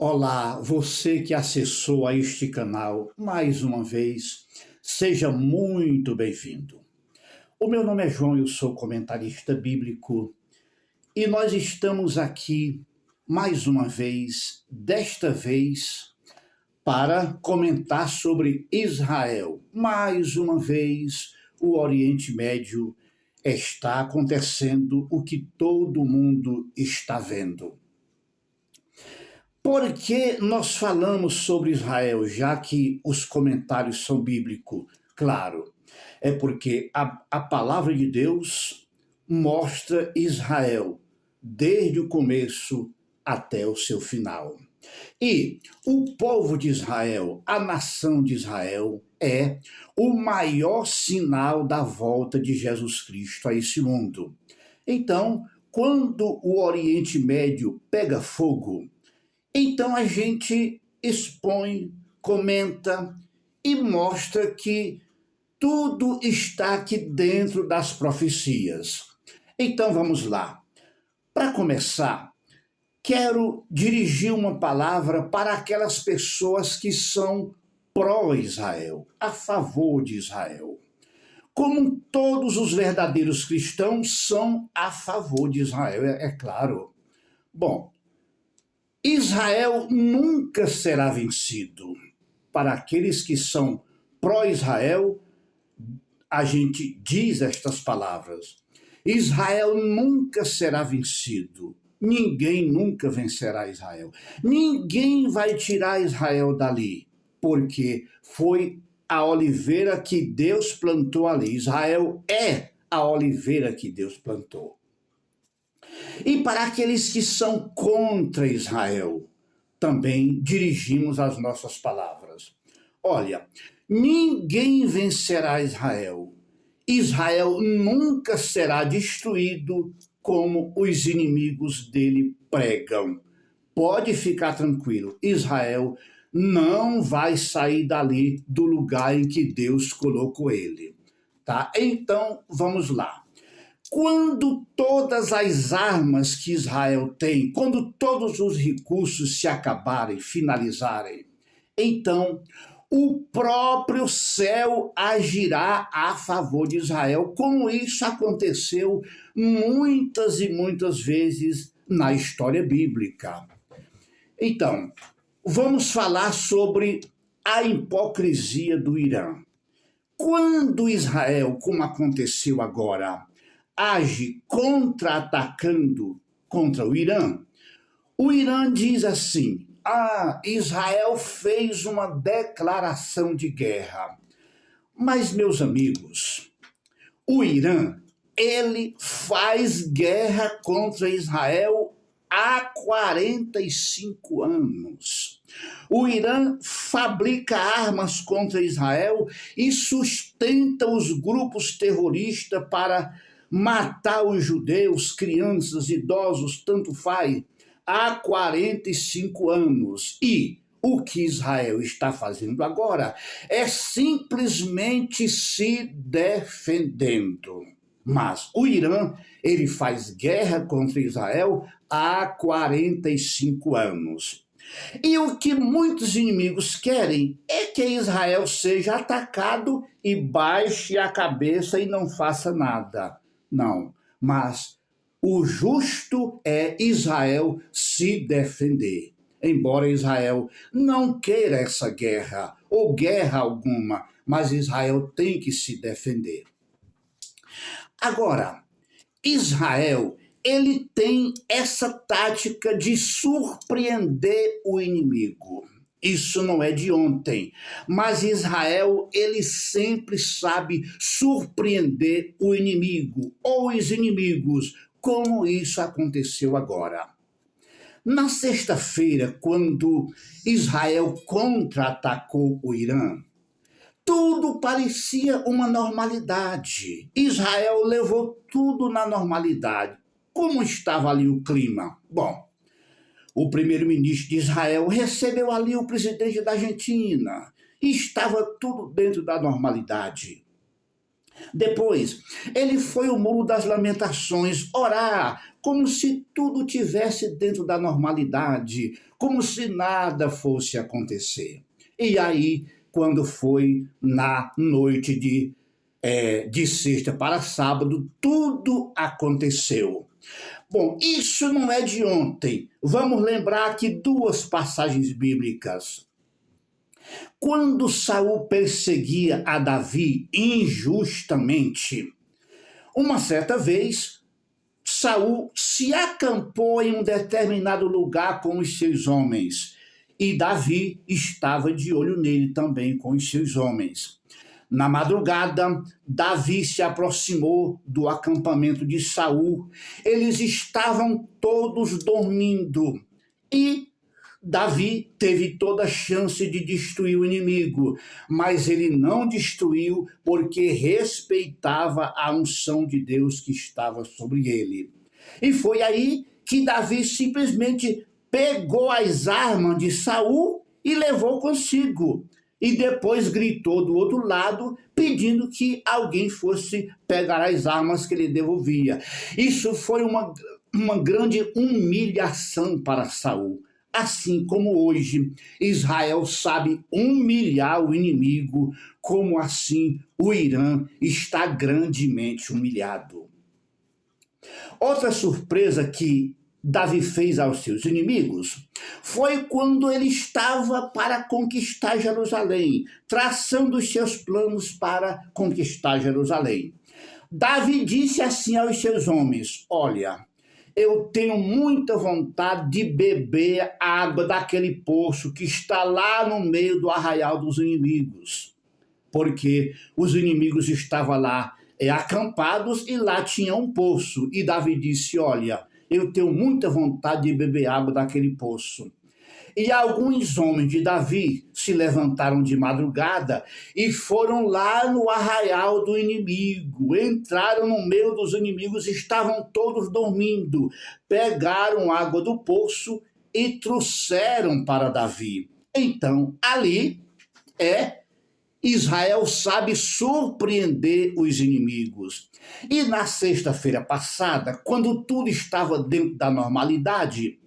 Olá, você que acessou a este canal mais uma vez, seja muito bem-vindo. O meu nome é João, eu sou comentarista bíblico e nós estamos aqui mais uma vez, desta vez, para comentar sobre Israel. Mais uma vez, o Oriente Médio está acontecendo o que todo mundo está vendo. Por que nós falamos sobre Israel, já que os comentários são bíblicos? Claro, é porque a palavra de Deus mostra Israel desde o começo até o seu final. E o povo de Israel, a nação de Israel, é o maior sinal da volta de Jesus Cristo a esse mundo. Então, quando o Oriente Médio pega fogo, então a gente expõe, comenta e mostra que tudo está aqui dentro das profecias. Então vamos lá. Para começar, quero dirigir uma palavra para aquelas pessoas que são pró-Israel, a favor de Israel. Como todos os verdadeiros cristãos são a favor de Israel, é claro. Bom, Israel nunca será vencido. Para aqueles que são pró-Israel, a gente diz estas palavras: Israel nunca será vencido. Ninguém nunca vencerá Israel. Ninguém vai tirar Israel dali, porque foi a oliveira que Deus plantou ali. Israel é a oliveira que Deus plantou. E para aqueles que são contra Israel, também dirigimos as nossas palavras. Olha, ninguém vencerá Israel. Israel nunca será destruído como os inimigos dele pregam. Pode ficar tranquilo, Israel não vai sair dali do lugar em que Deus colocou ele. Tá? Então, vamos lá. Quando todas as armas que Israel tem, quando todos os recursos se acabarem, finalizarem, então o próprio céu agirá a favor de Israel, como isso aconteceu muitas e muitas vezes na história bíblica. Então, vamos falar sobre a hipocrisia do Irã. Quando Israel, como aconteceu agora, age contra-atacando contra o Irã diz assim: Israel fez uma declaração de guerra. Mas, meus amigos, o Irã, ele faz guerra contra Israel há 45 anos. O Irã fabrica armas contra Israel e sustenta os grupos terroristas para matar os judeus, crianças, idosos, tanto faz, há 45 anos. E o que Israel está fazendo agora é simplesmente se defendendo. Mas o Irã, ele faz guerra contra Israel há 45 anos. E o que muitos inimigos querem é que Israel seja atacado e baixe a cabeça e não faça nada. Não, mas o justo é Israel se defender. Embora Israel não queira essa guerra, ou guerra alguma, mas Israel tem que se defender. Agora, Israel, ele tem essa tática de surpreender o inimigo. Isso não é de ontem, mas Israel, ele sempre sabe surpreender o inimigo ou os inimigos, como isso aconteceu agora. Na sexta-feira, quando Israel contra-atacou o Irã, tudo parecia uma normalidade. Israel levou tudo na normalidade. Como estava ali o clima? Bom, o primeiro-ministro de Israel recebeu ali o presidente da Argentina. E estava tudo dentro da normalidade. Depois, ele foi ao Muro das Lamentações orar, como se tudo tivesse dentro da normalidade, como se nada fosse acontecer. E aí, quando foi na noite de sexta para sábado, tudo aconteceu. Bom, isso não é de ontem. Vamos lembrar aqui duas passagens bíblicas. Quando Saul perseguia a Davi injustamente, uma certa vez, Saul se acampou em um determinado lugar com os seus homens, e Davi estava de olho nele também com os seus homens. Na madrugada, Davi se aproximou do acampamento de Saul. Eles estavam todos dormindo e Davi teve toda a chance de destruir o inimigo, mas ele não destruiu porque respeitava a unção de Deus que estava sobre ele. E foi aí que Davi simplesmente pegou as armas de Saul e levou consigo. E depois gritou do outro lado, pedindo que alguém fosse pegar as armas que ele devolvia. Isso foi uma grande humilhação para Saul. Assim como hoje Israel sabe humilhar o inimigo, como assim o Irã está grandemente humilhado. Outra surpresa que Davi fez aos seus inimigos foi quando ele estava para conquistar Jerusalém, traçando os seus planos para conquistar Jerusalém. Davi disse assim aos seus homens: olha, eu tenho muita vontade de beber a água daquele poço que está lá no meio do arraial dos inimigos, porque os inimigos estavam lá acampados e lá tinha um poço. E Davi disse: olha, eu tenho muita vontade de beber água daquele poço. E alguns homens de Davi se levantaram de madrugada e foram lá no arraial do inimigo. Entraram no meio dos inimigos, estavam todos dormindo. Pegaram água do poço e trouxeram para Davi. Então, ali Israel sabe surpreender os inimigos. E na sexta-feira passada, quando tudo estava dentro da normalidade,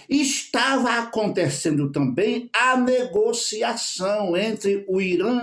estava acontecendo também a negociação entre o Irã,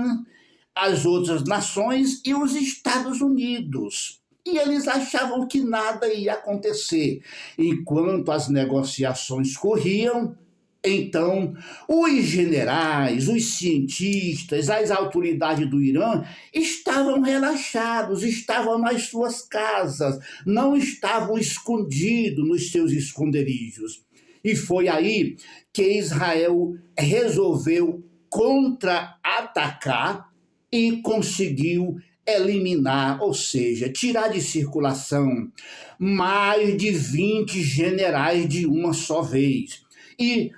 as outras nações e os Estados Unidos. E eles achavam que nada ia acontecer. Enquanto as negociações corriam, então, os generais, os cientistas, as autoridades do Irã estavam relaxados, estavam nas suas casas, não estavam escondidos nos seus esconderijos. E foi aí que Israel resolveu contra-atacar e conseguiu eliminar, ou seja, tirar de circulação mais de 20 generais de uma só vez. E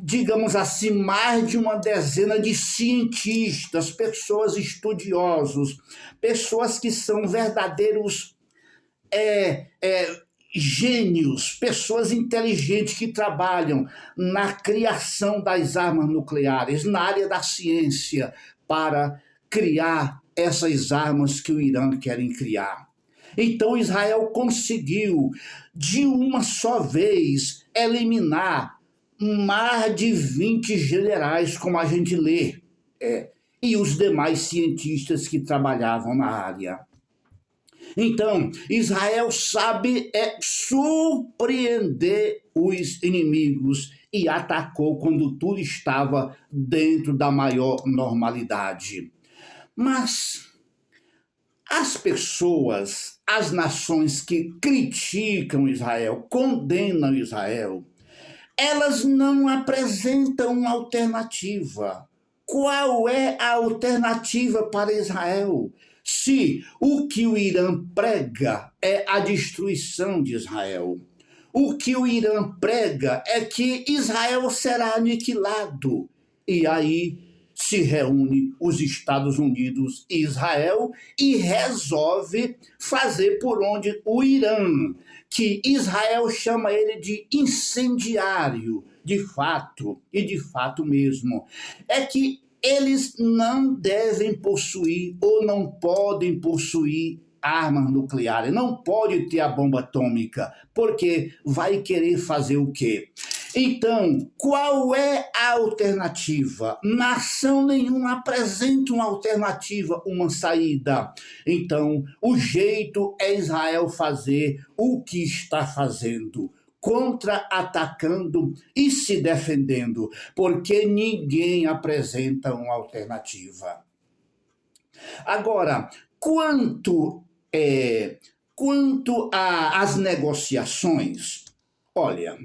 digamos assim, mais de uma dezena de cientistas, pessoas estudiosos, pessoas que são verdadeiros gênios, pessoas inteligentes que trabalham na criação das armas nucleares, na área da ciência, para criar essas armas que o Irã quer criar. Então Israel conseguiu, de uma só vez, eliminar mais de 20 generais, como a gente lê, e os demais cientistas que trabalhavam na área. Então, Israel sabe surpreender os inimigos e atacou quando tudo estava dentro da maior normalidade. Mas as pessoas, as nações que criticam Israel, condenam Israel, elas não apresentam uma alternativa. Qual é a alternativa para Israel? Se o que o Irã prega é a destruição de Israel, o que o Irã prega é que Israel será aniquilado. E aí se reúne os Estados Unidos e Israel e resolve fazer por onde o Irã, que Israel chama ele de incendiário, de fato, e de fato mesmo, é que eles não devem possuir ou não podem possuir armas nucleares, não pode ter a bomba atômica, porque vai querer fazer o quê? Então, qual é a alternativa? Nação nenhuma apresenta uma alternativa, uma saída. Então, o jeito é Israel fazer o que está fazendo, contra-atacando e se defendendo, porque ninguém apresenta uma alternativa. Agora, quanto às negociações, olha,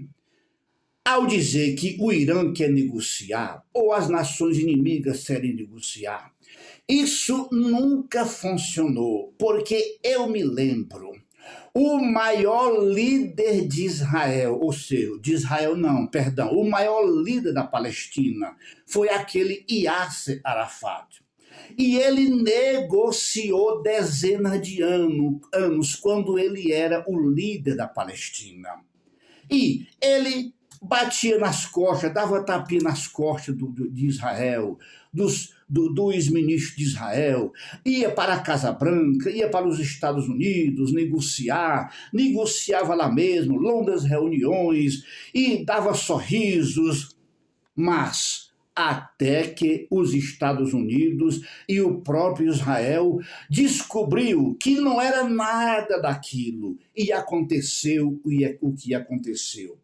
ao dizer que o Irã quer negociar, ou as nações inimigas querem negociar, isso nunca funcionou, porque eu me lembro, o maior líder de Israel, ou seja, de Israel não, perdão, o maior líder da Palestina foi aquele Yasser Arafat. E ele negociou dezenas de anos quando ele era o líder da Palestina. E ele batia nas costas, dava tapinha nas costas de Israel, dos ministros de Israel, ia para a Casa Branca, ia para os Estados Unidos negociava lá mesmo, longas reuniões, e dava sorrisos, mas até que os Estados Unidos e o próprio Israel descobriu que não era nada daquilo, e aconteceu o que aconteceu.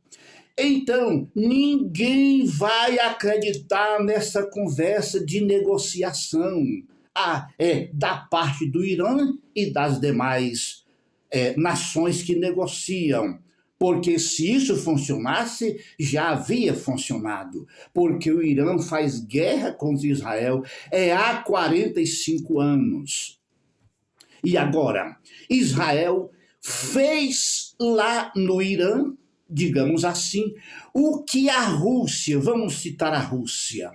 Então, ninguém vai acreditar nessa conversa de negociação da parte do Irã e das demais nações que negociam. Porque se isso funcionasse, já havia funcionado. Porque o Irã faz guerra contra Israel há 45 anos. E agora, Israel fez lá no Irã, digamos assim, o que a Rússia, vamos citar a Rússia,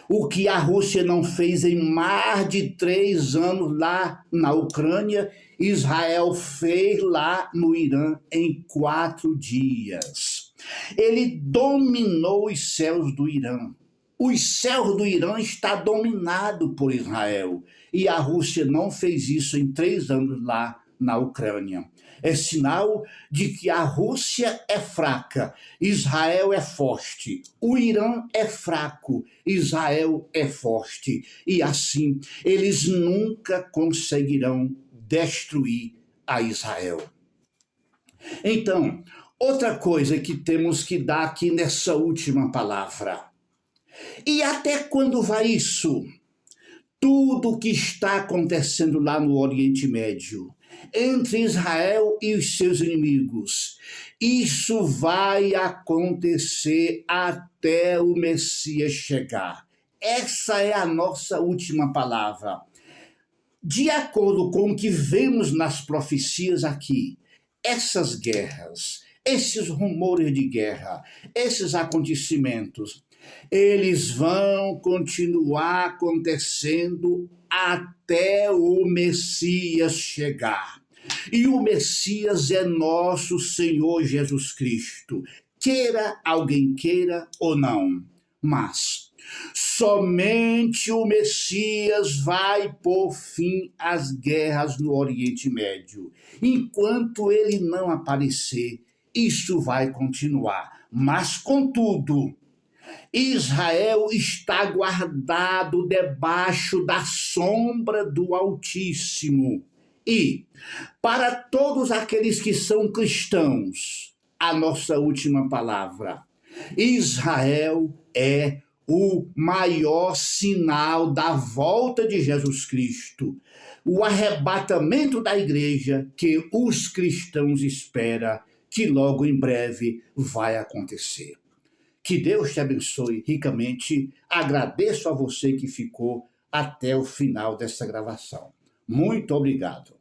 o que a Rússia não fez em mais de 3 anos lá na Ucrânia, Israel fez lá no Irã em 4 dias. Ele dominou os céus do Irã. Os céus do Irã estão dominados por Israel. E a Rússia não fez isso em 3 anos lá na Ucrânia. É sinal de que a Rússia é fraca, Israel é forte. O Irã é fraco, Israel é forte. E assim, eles nunca conseguirão destruir a Israel. Então, outra coisa que temos que dar aqui nessa última palavra. E até quando vai isso? Tudo o que está acontecendo lá no Oriente Médio, entre Israel e os seus inimigos, isso vai acontecer até o Messias chegar. Essa é a nossa última palavra. De acordo com o que vemos nas profecias aqui, essas guerras, esses rumores de guerra, esses acontecimentos, eles vão continuar acontecendo até o Messias chegar. E o Messias é nosso Senhor Jesus Cristo, queira alguém queira ou não. Mas somente o Messias vai pôr fim às guerras no Oriente Médio. Enquanto ele não aparecer, isso vai continuar. Mas, contudo, Israel está guardado debaixo da sombra do Altíssimo. E, para todos aqueles que são cristãos, a nossa última palavra: Israel é o maior sinal da volta de Jesus Cristo, o arrebatamento da igreja que os cristãos esperam que logo em breve vai acontecer. Que Deus te abençoe ricamente. Agradeço a você que ficou até o final dessa gravação. Muito obrigado.